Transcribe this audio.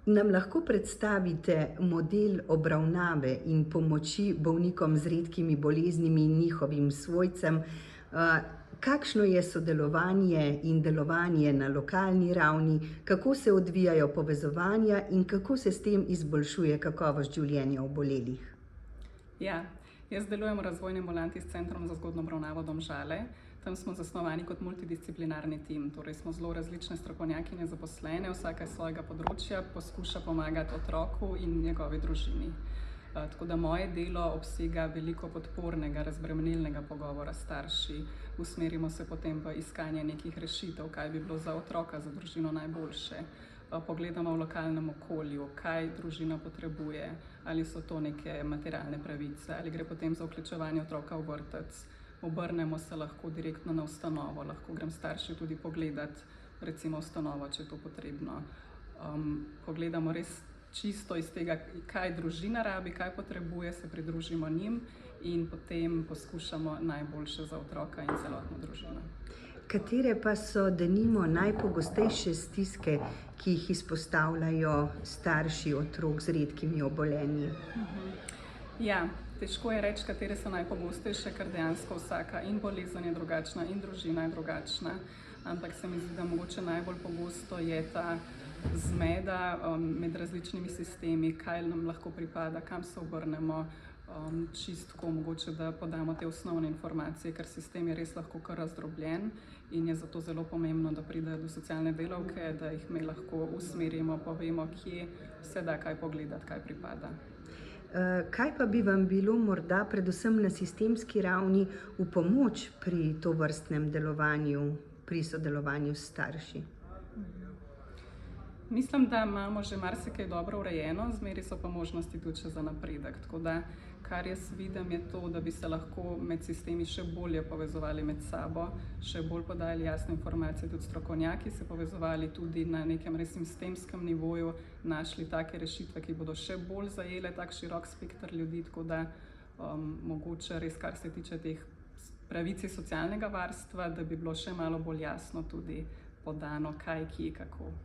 Nam lahko predstavite model obravnave in pomoči bolnikom z redkimi boleznimi in njihovim svojcem? Kakšno je sodelovanje in delovanje na lokalni ravni, kako se odvijajo povezovanja in kako se s tem izboljšuje kakovost življenja obolelih? Ja, jaz delujem v razvojni ambulanti s Centrom za zgodnjo obravnavo Domžale. Tam smo zasnovani kot multidisciplinarni tim, torej smo zelo različne strokovnjakinje zaposlene, vsaka iz svojega področja poskuša pomagati otroku in njegovi družini. Tako da moje delo obsega veliko podpornega, razbremenilnega pogovora s starši. Usmerimo se potem v iskanje nekih rešitev, kaj bi bilo za otroka, za družino najboljše. Pogledamo v lokalnem okolju, kaj družina potrebuje, ali so to neke materialne pravice, ali gre potem za vključevanje otroka v vrtec. Obrnemo se lahko direktno na ustanovo, lahko grem starši tudi pogledati, recimo ustanovo, če je to potrebno. Pogledamo res čisto iz tega, kaj družina rabi, kaj potrebuje, se pridružimo njim in potem poskušamo najboljše za otroka in celotno družino. Katere pa so denimo najpogostejše stiske, ki jih izpostavljajo starši otrok z redkimi obolenji? Ja, težko je reči, katere so najpogostejše, ker dejansko vsaka in bolezen je drugačna in družina je drugačna, ampak se mi zdi, da mogoče najbolj pogosto je ta zmeda med različnimi sistemi, kaj nam lahko pripada, kam se obrnemo, čistko mogoče, da podamo te osnovne informacije, ker sistem je res lahko kar razdrobljen in je zato zelo pomembno, da pridejo do socialne delavke, da jih mi lahko usmerimo, povemo, kje se da kaj pogledati, kaj pripada. Kaj pa bi vam bilo morda predvsem na sistemski ravni v pomoč pri tovrstnem delovanju, pri sodelovanju s starši? Mislim, da imamo že marsikaj dobro urejeno, zmeraj so pa možnosti tudi še za napredek. Tako da, kar jaz vidim, je to, da bi se lahko med sistemi še bolje povezovali med sabo, še bolj podajali jasne informacije, tudi strokovnjaki se povezovali tudi na nekem res sistemskem nivoju, našli take rešitve, ki bodo še bolj zajele tak širok spekter ljudi, tako da mogoče res, kar se tiče teh pravic socialnega varstva, da bi bilo še malo bolj jasno tudi podano, kaj, kje, kako.